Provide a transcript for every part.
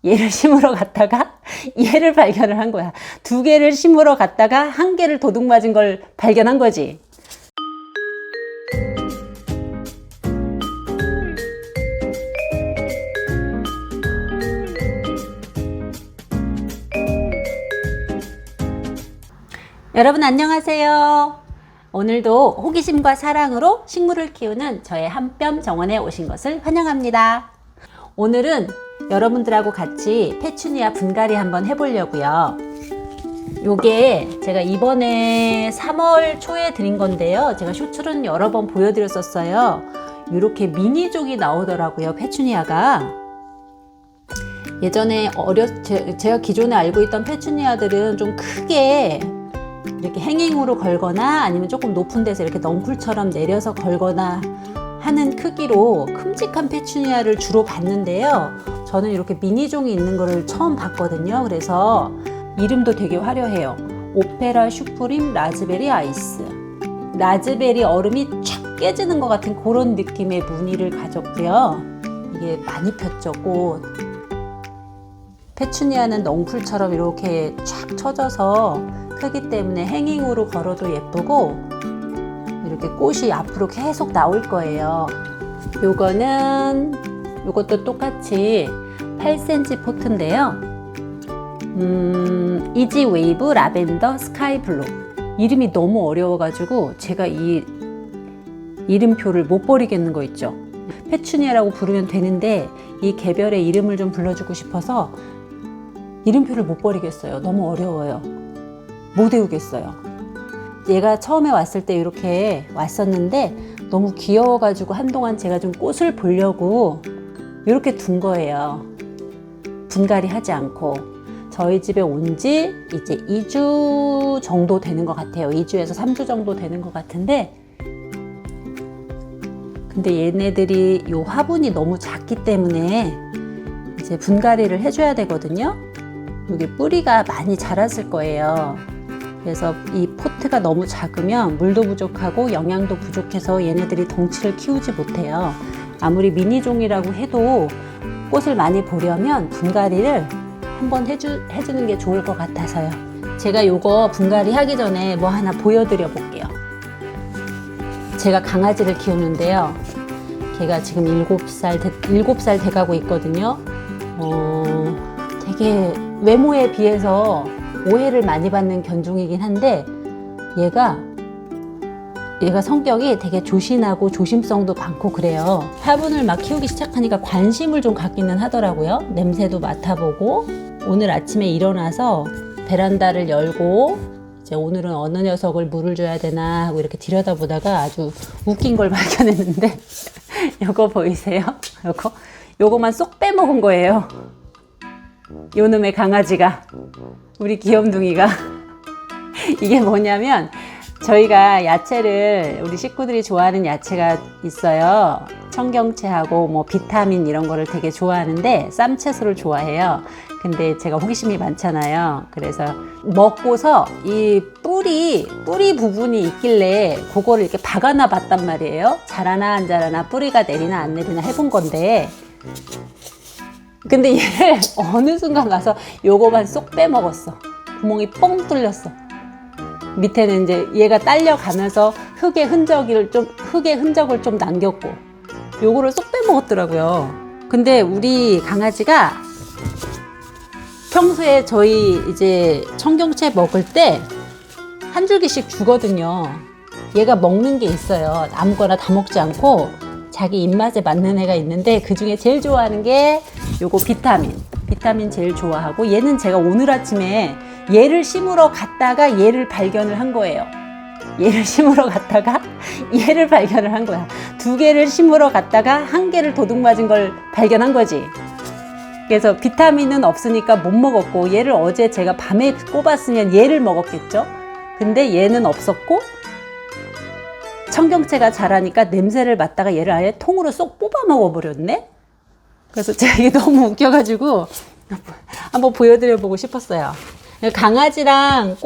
얘를 심으러 갔다가 얘를 발견을 한 거야. 두 개를 심으러 갔다가 한 개를 도둑 맞은 걸 발견한 거지. 여러분 안녕하세요. 오늘도 호기심과 사랑으로 식물을 키우는 저의 한뼘 정원에 오신 것을 환영합니다. 오늘은 여러분들하고 같이 페추니아 분갈이 한번 해보려고요. 요게 제가 이번에 3월 초에 드린 건데요. 제가 쇼츠로는 여러 번 보여드렸었어요. 이렇게 미니종이 나오더라고요. 페추니아가. 예전에 제가 기존에 알고 있던 페추니아들은 좀 크게 이렇게 행잉으로 걸거나 아니면 조금 높은 데서 이렇게 넝쿨처럼 내려서 걸거나 하는 크기로 큼직한 페추니아를 주로 봤는데요. 저는 이렇게 미니종이 있는 거를 처음 봤거든요. 그래서 이름도 되게 화려해요. 오페라 슈프림 라즈베리 아이스. 라즈베리 얼음이 촥 깨지는 것 같은 그런 느낌의 무늬를 가졌고요. 이게 많이 폈죠, 꽃. 페추니아는 넝쿨처럼 이렇게 촥 쳐져서 크기 때문에 행잉으로 걸어도 예쁘고 이렇게 꽃이 앞으로 계속 나올 거예요. 요것도 똑같이 8cm 포트인데요. 이지 웨이브 라벤더 스카이 블루. 이름이 너무 어려워가지고 제가 이 이름표를 못 버리겠는 거 있죠. 페추니아라고 부르면 되는데 이 개별의 이름을 좀 불러주고 싶어서 이름표를 못 버리겠어요. 너무 어려워요. 못 외우겠어요. 얘가 처음에 왔을 때 이렇게 왔었는데 너무 귀여워가지고 한동안 제가 좀 꽃을 보려고 이렇게 둔 거예요. 분갈이 하지 않고. 저희 집에 온 지 이제 2주 정도 되는 것 같아요. 2주에서 3주 정도 되는 것 같은데 근데 얘네들이 요 화분이 너무 작기 때문에 이제 분갈이를 해줘야 되거든요. 여기 뿌리가 많이 자랐을 거예요. 그래서 이 포트가 너무 작으면 물도 부족하고 영양도 부족해서 얘네들이 덩치를 키우지 못해요. 아무리 미니종이라고 해도 꽃을 많이 보려면 분갈이를 한번 해주는 게 좋을 것 같아서요. 제가 요거 분갈이 하기 전에 뭐 하나 보여드려 볼게요. 제가 강아지를 키우는데요. 걔가 지금 7살 돼가고 있거든요. 되게 외모에 비해서 오해를 많이 받는 견종이긴 한데 얘가 성격이 되게 조신하고 조심성도 많고 그래요. 화분을 막 키우기 시작하니까 관심을 좀 갖기는 하더라고요. 냄새도 맡아보고 오늘 아침에 일어나서 베란다를 열고 이제 오늘은 어느 녀석을 물을 줘야 되나 하고 이렇게 들여다보다가 아주 웃긴 걸 발견했는데 요거 보이세요? 요거만 쏙 빼먹은 거예요. 요놈의 강아지가, 우리 귀염둥이가. 이게 뭐냐면 저희가 야채를, 우리 식구들이 좋아하는 야채가 있어요. 청경채하고 뭐 비타민 이런 거를 되게 좋아하는데 쌈채소를 좋아해요. 근데 제가 호기심이 많잖아요. 그래서 먹고서 이 뿌리 부분이 있길래 그거를 이렇게 박아놔 봤단 말이에요. 자라나 안 자라나, 뿌리가 내리나 안 내리나 해본 건데 근데 얘를 어느 순간 가서 요거만 쏙 빼먹었어. 구멍이 뻥 뚫렸어. 밑에는 이제 얘가 딸려가면서 흙의 흔적을 좀 남겼고 요거를 쏙 빼먹었더라고요. 근데 우리 강아지가 평소에 저희 이제 청경채 먹을 때 한 줄기씩 주거든요. 얘가 먹는 게 있어요. 아무거나 다 먹지 않고 자기 입맛에 맞는 애가 있는데 그 중에 제일 좋아하는 게 요거 비타민 제일 좋아하고, 얘는 제가 오늘 아침에 얘를 심으러 갔다가 얘를 발견을 한 거예요. 얘를 심으러 갔다가 얘를 발견을 한 거야. 두 개를 심으러 갔다가 한 개를 도둑 맞은 걸 발견한 거지. 그래서 비타민은 없으니까 못 먹었고, 얘를 어제 제가 밤에 꼽았으면 얘를 먹었겠죠. 근데 얘는 없었고 청경채가 자라니까 냄새를 맡다가 얘를 아예 통으로 쏙 뽑아 먹어버렸네. 그래서 제가 이게 너무 웃겨가지고 한번 보여드려보고 싶었어요. 강아지랑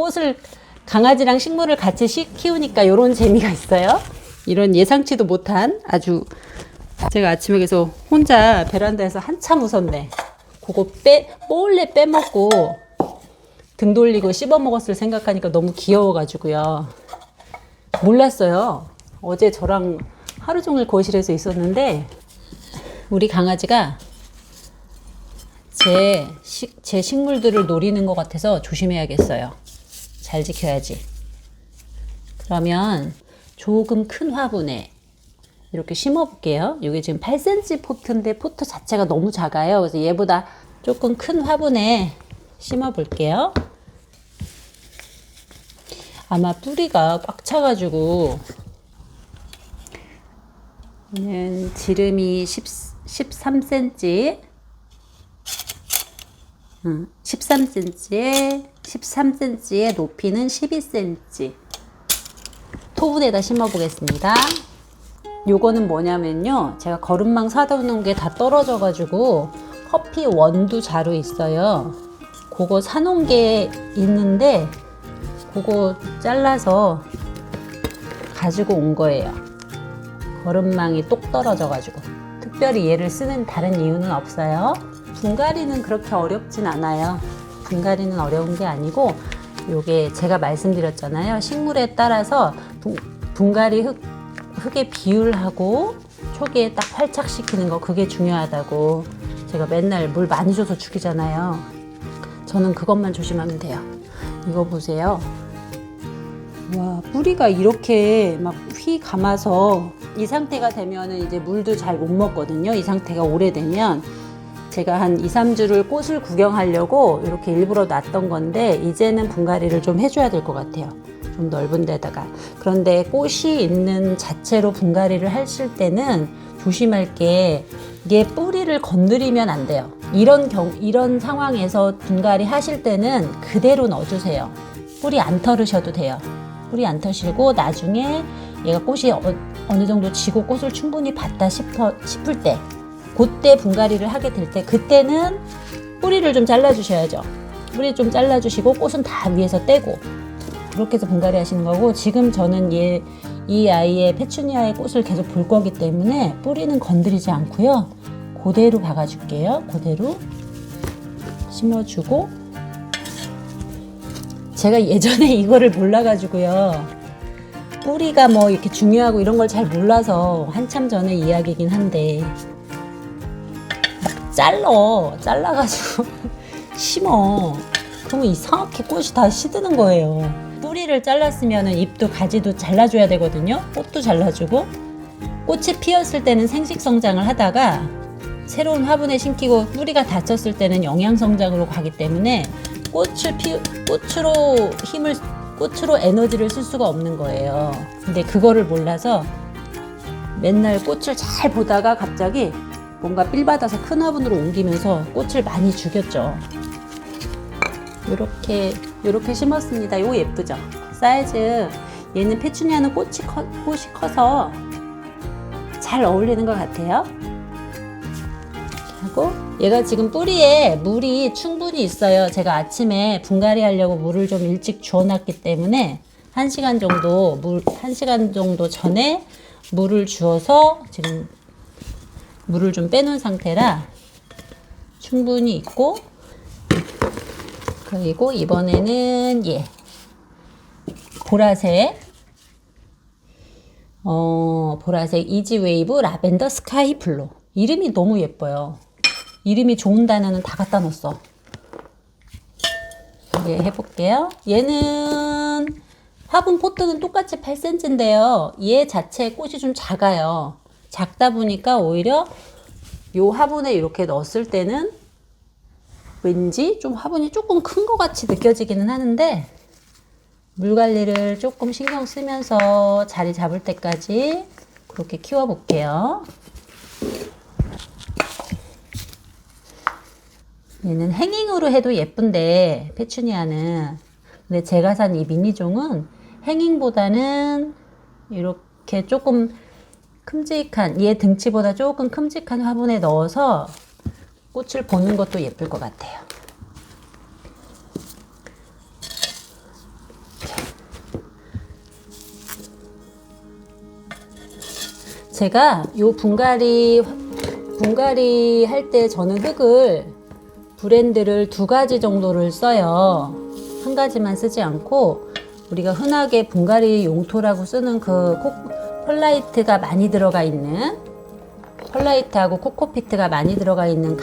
식물을 같이 키우니까 이런 재미가 있어요. 이런 예상치도 못한 아주, 제가 아침에 계속 혼자 베란다에서 한참 웃었네. 그거 몰래 빼먹고 등 돌리고 씹어 먹었을 생각하니까 너무 귀여워가지고요. 몰랐어요. 어제 저랑 하루 종일 거실에서 있었는데 우리 강아지가 제 식물들을 노리는 것 같아서 조심해야겠어요. 잘 지켜야지. 그러면 조금 큰 화분에 이렇게 심어 볼게요. 이게 지금 8cm 포트인데 포트 자체가 너무 작아요. 그래서 얘보다 조금 큰 화분에 심어 볼게요. 아마 뿌리가 꽉 차가지고 지름이 13cm 13cm에 높이는 12cm 토분에다 심어 보겠습니다. 요거는 뭐냐면요, 제가 거름망 사다 놓은 게 다 떨어져 가지고 커피 원두 자루 있어요. 그거 사놓은 게 있는데 그거 잘라서 가지고 온 거예요. 거름망이 똑 떨어져 가지고. 특별히 얘를 쓰는 다른 이유는 없어요. 분갈이는 그렇게 어렵진 않아요. 분갈이는 어려운 게 아니고, 요게 제가 말씀드렸잖아요. 식물에 따라서 분갈이 흙의 비율하고 초기에 딱 활착시키는 거, 그게 중요하다고. 제가 맨날 물 많이 줘서 죽이잖아요. 저는 그것만 조심하면 돼요. 이거 보세요. 와, 뿌리가 이렇게 막 휘 감아서 이 상태가 되면은 이제 물도 잘 못 먹거든요. 이 상태가 오래되면. 제가 한 2, 3주를 꽃을 구경하려고 이렇게 일부러 놨던 건데, 이제는 분갈이를 좀 해줘야 될 것 같아요. 좀 넓은 데다가. 그런데 꽃이 있는 자체로 분갈이를 하실 때는 조심할 게, 이게 뿌리를 건드리면 안 돼요. 이런 상황에서 분갈이 하실 때는 그대로 넣어주세요. 뿌리 안 털으셔도 돼요. 뿌리 안 터시고 나중에 얘가 꽃이 어느 정도 지고 꽃을 충분히 봤다 싶을 때, 그때 분갈이를 하게 될 때, 그때는 뿌리를 좀 잘라주셔야죠. 뿌리 좀 잘라주시고 꽃은 다 위에서 떼고, 그렇게 해서 분갈이 하시는 거고, 지금 저는 이 아이의 페추니아의 꽃을 계속 볼 거기 때문에 뿌리는 건드리지 않고요. 그대로 박아줄게요. 그대로 심어주고, 제가 예전에 이거를 몰라가지고요. 뿌리가 뭐 이렇게 중요하고 이런 걸 잘 몰라서 한참 전에 이야기긴 한데, 잘라가지고 심어. 그러면 이상하게 꽃이 다 시드는 거예요. 뿌리를 잘랐으면 잎도 가지도 잘라줘야 되거든요. 꽃도 잘라주고. 꽃이 피었을 때는 생식성장을 하다가 새로운 화분에 심기고 뿌리가 닫혔을 때는 영양성장으로 가기 때문에 꽃으로 에너지를 쓸 수가 없는 거예요. 근데 그거를 몰라서 맨날 꽃을 잘 보다가 갑자기 뭔가 삘 받아서 큰 화분으로 옮기면서 꽃을 많이 죽였죠. 요렇게 심었습니다. 이거 예쁘죠? 사이즈, 얘는 페추니아는 꽃이 커서 잘 어울리는 것 같아요. 하고, 얘가 지금 뿌리에 물이 충분히 있어요. 제가 아침에 분갈이 하려고 물을 좀 일찍 주워놨기 때문에 1시간 정도 전에 물을 주어서 지금 물을 좀 빼놓은 상태라 충분히 있고, 그리고 이번에는 보라색 이지웨이브 라벤더 스카이 블루. 이름이 너무 예뻐요. 이름이 좋은 단어는 다 갖다 놓았어. 해볼게요. 얘는 화분 포트는 똑같이 8cm인데요. 얘 자체 꽃이 좀 작아요. 작다 보니까 오히려 요 화분에 이렇게 넣었을 때는 왠지 좀 화분이 조금 큰 것 같이 느껴지기는 하는데, 물 관리를 조금 신경 쓰면서 자리 잡을 때까지 그렇게 키워 볼게요. 얘는 행잉으로 해도 예쁜데, 페추니아는. 근데 제가 산 이 미니종은 행잉보다는 이렇게 조금 큼직한, 얘 등치보다 조금 큼직한 화분에 넣어서 꽃을 보는 것도 예쁠 것 같아요. 제가 요 분갈이 할 때 저는 흙을 브랜드를 2가지 정도를 써요. 한 가지만 쓰지 않고 우리가 흔하게 분갈이 용토라고 쓰는 그 펄라이트가 많이 들어가 있는, 펄라이트하고 코코피트가 많이 들어가 있는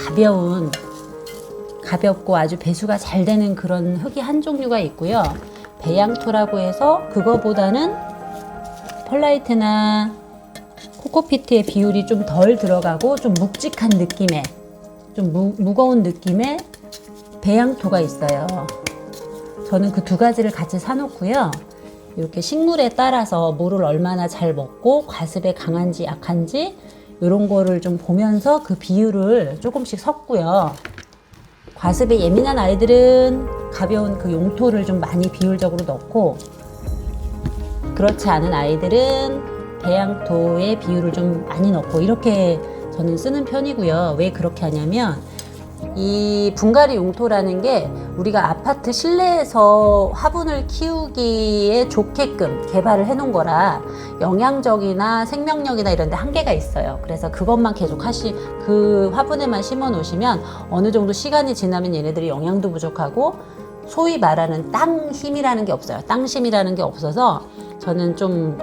가볍고 아주 배수가 잘 되는 그런 흙이 한 종류가 있고요. 배양토라고 해서 그거보다는 펄라이트나 코코피트의 비율이 좀 덜 들어가고 좀 묵직한 느낌의, 좀 무거운 느낌의 배양토가 있어요. 저는 그 2가지를 같이 사놓고요. 이렇게 식물에 따라서 물을 얼마나 잘 먹고 과습에 강한지 약한지 이런 거를 좀 보면서 그 비율을 조금씩 섞고요. 과습에 예민한 아이들은 가벼운 그 용토를 좀 많이 비율적으로 넣고, 그렇지 않은 아이들은 배양토의 비율을 좀 많이 넣고, 이렇게 저는 쓰는 편이고요. 왜 그렇게 하냐면 이 분갈이 용토라는 게 우리가 아파트 실내에서 화분을 키우기에 좋게끔 개발을 해 놓은 거라 영양적이나 생명력이나 이런 데 한계가 있어요. 그래서 그것만 계속 그 화분에만 심어 놓으시면 어느 정도 시간이 지나면 얘네들이 영양도 부족하고 소위 말하는 땅 힘이라는 게 없어요. 땅심이라는 게 없어서 저는 좀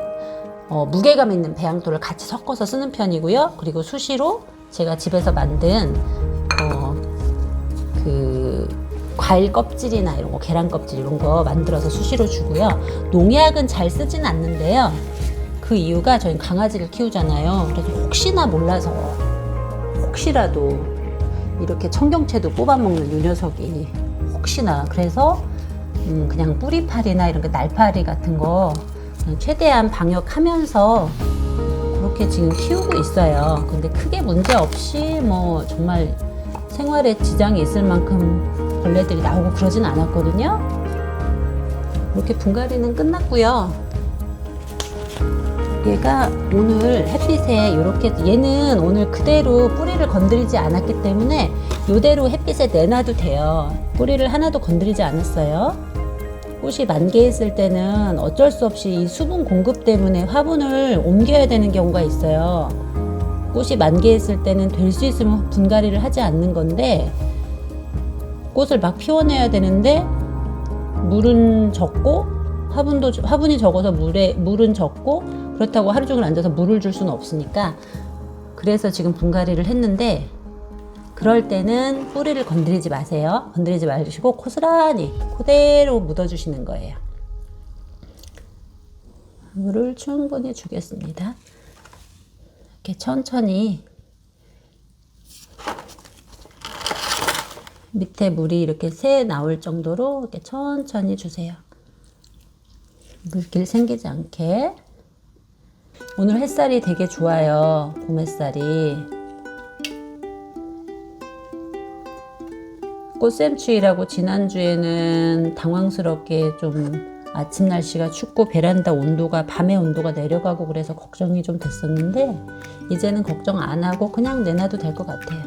무게감 있는 배양토를 같이 섞어서 쓰는 편이고요. 그리고 수시로 제가 집에서 만든 그 과일 껍질이나 이런 거, 계란 껍질 이런 거 만들어서 수시로 주고요. 농약은 잘 쓰진 않는데요. 그 이유가 저희 강아지를 키우잖아요. 그래서 혹시나 몰라서, 혹시라도 이렇게 청경채도 뽑아먹는 이 녀석이 혹시나, 그래서 그냥 뿌리파리나 이런 거 날파리 같은 거 그냥 최대한 방역하면서 그렇게 지금 키우고 있어요. 근데 크게 문제 없이 뭐 정말 생활에 지장이 있을 만큼 벌레들이 나오고 그러진 않았거든요. 이렇게 분갈이는 끝났고요. 얘가 오늘 햇빛에 이렇게, 얘는 오늘 그대로 뿌리를 건드리지 않았기 때문에 이대로 햇빛에 내놔도 돼요. 뿌리를 하나도 건드리지 않았어요. 꽃이 만개했을 때는 어쩔 수 없이 이 수분 공급 때문에 화분을 옮겨야 되는 경우가 있어요. 꽃이 만개했을 때는 될 수 있으면 분갈이를 하지 않는 건데, 꽃을 막 피워내야 되는데 물은 적고 화분이 적어서 물은 적고, 그렇다고 하루 종일 앉아서 물을 줄 수는 없으니까, 그래서 지금 분갈이를 했는데, 그럴 때는 뿌리를 건드리지 마세요. 건드리지 마시고 고스란히 그대로 묻어주시는 거예요. 물을 충분히 주겠습니다. 이렇게 천천히 밑에 물이 이렇게 새 나올 정도로 이렇게 천천히 주세요. 물길 생기지 않게. 오늘 햇살이 되게 좋아요. 봄 햇살이. 꽃샘추위라고 지난주에는 당황스럽게 좀 아침 날씨가 춥고 베란다 온도가, 밤의 온도가 내려가고 그래서 걱정이 좀 됐었는데, 이제는 걱정 안 하고 그냥 내놔도 될 것 같아요.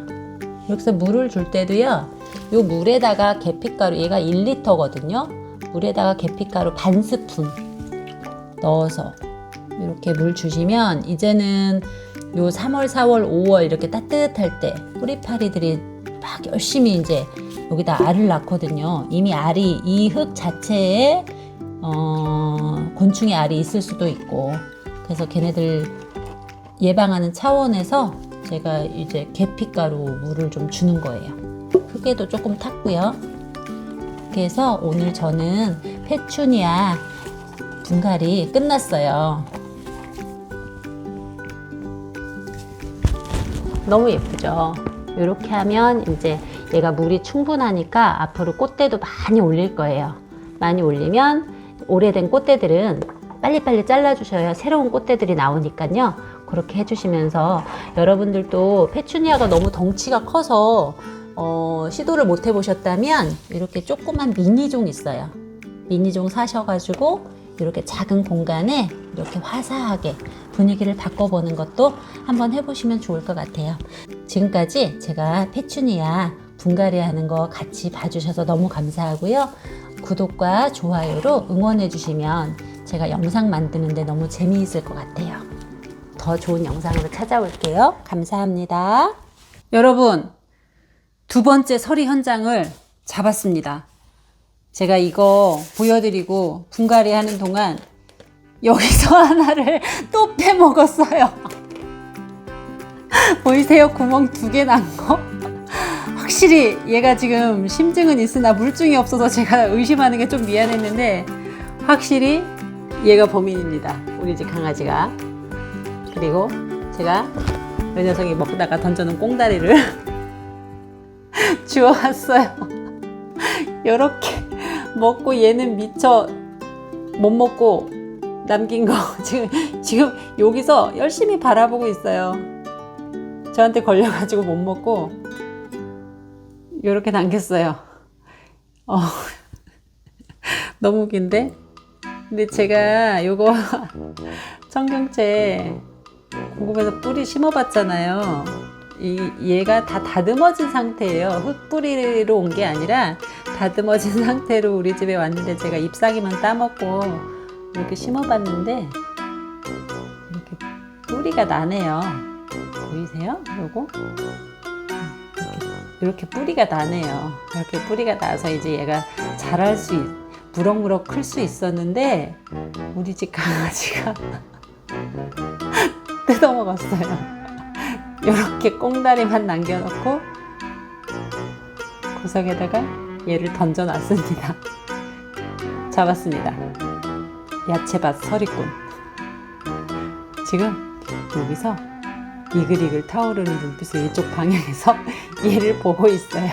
여기서 물을 줄 때도요, 요 물에다가 계피가루, 얘가 1리터거든요. 물에다가 계피가루 반 스푼 넣어서 이렇게 물 주시면, 이제는 요 3월, 4월, 5월 이렇게 따뜻할 때 뿌리파리들이 막 열심히 이제 여기다 알을 낳거든요. 이미 알이, 이 흙 자체에 곤충의 알이 있을 수도 있고, 그래서 걔네들 예방하는 차원에서 제가 이제 계피가루 물을 좀 주는 거예요. 흙에도 조금 탔고요. 그래서 오늘 저는 페추니아 분갈이 끝났어요. 너무 예쁘죠? 이렇게 하면 이제 얘가 물이 충분하니까 앞으로 꽃대도 많이 올릴 거예요. 많이 올리면 오래된 꽃대들은 빨리빨리 잘라주셔야 새로운 꽃대들이 나오니까요. 그렇게 해주시면서, 여러분들도 페추니아가 너무 덩치가 커서 시도를 못 해보셨다면 이렇게 조그만 미니종 있어요. 미니종 사셔가지고 이렇게 작은 공간에 이렇게 화사하게 분위기를 바꿔보는 것도 한번 해보시면 좋을 것 같아요. 지금까지 제가 페추니아 분갈이 하는 거 같이 봐주셔서 너무 감사하고요. 구독과 좋아요로 응원해 주시면 제가 영상 만드는데 너무 재미있을 것 같아요. 더 좋은 영상으로 찾아올게요. 감사합니다. 여러분, 두 번째 서리 현장을 잡았습니다. 제가 이거 보여드리고 분갈이 하는 동안 여기서 하나를 또 빼먹었어요. 보이세요? 구멍 2개 난 거? 확실히 얘가 지금 심증은 있으나 물증이 없어서 제가 의심하는 게 좀 미안했는데 확실히 얘가 범인입니다. 우리 집 강아지가. 그리고 제가 이 녀석이 먹다가 던져놓은 꽁다리를 주워왔어요. 요렇게 먹고 얘는 미처 못 먹고 남긴 거 지금 여기서 열심히 바라보고 있어요. 저한테 걸려가지고 못 먹고 요렇게 남겼어요. 너무 웃긴데? 근데 제가 요거 청경채 궁금해서 뿌리 심어봤잖아요. 얘가 다 다듬어진 상태예요. 흙뿌리로 온 게 아니라 다듬어진 상태로 우리 집에 왔는데 제가 잎사귀만 따먹고 이렇게 심어봤는데 이렇게 뿌리가 나네요. 보이세요? 요거 이렇게 뿌리가 나네요. 이렇게 뿌리가 나서 이제 얘가 자랄 수 무럭무럭 클 수 있었는데 우리 집 강아지가 뜯어먹었어요. 이렇게 꽁다리만 남겨놓고 구석에다가 얘를 던져놨습니다. 잡았습니다. 야채밭 서리꾼. 지금 여기서 이글이글 타오르는 눈빛으로 이쪽 방향에서 얘를 보고 있어요.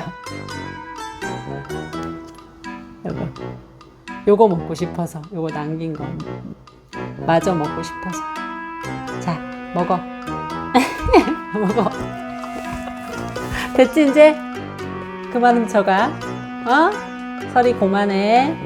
요거 먹고 싶어서, 요거 남긴 거 마저 먹고 싶어서. 자, 먹어. 먹어. 됐지 이제? 그만 훔쳐가. 서리 고만해.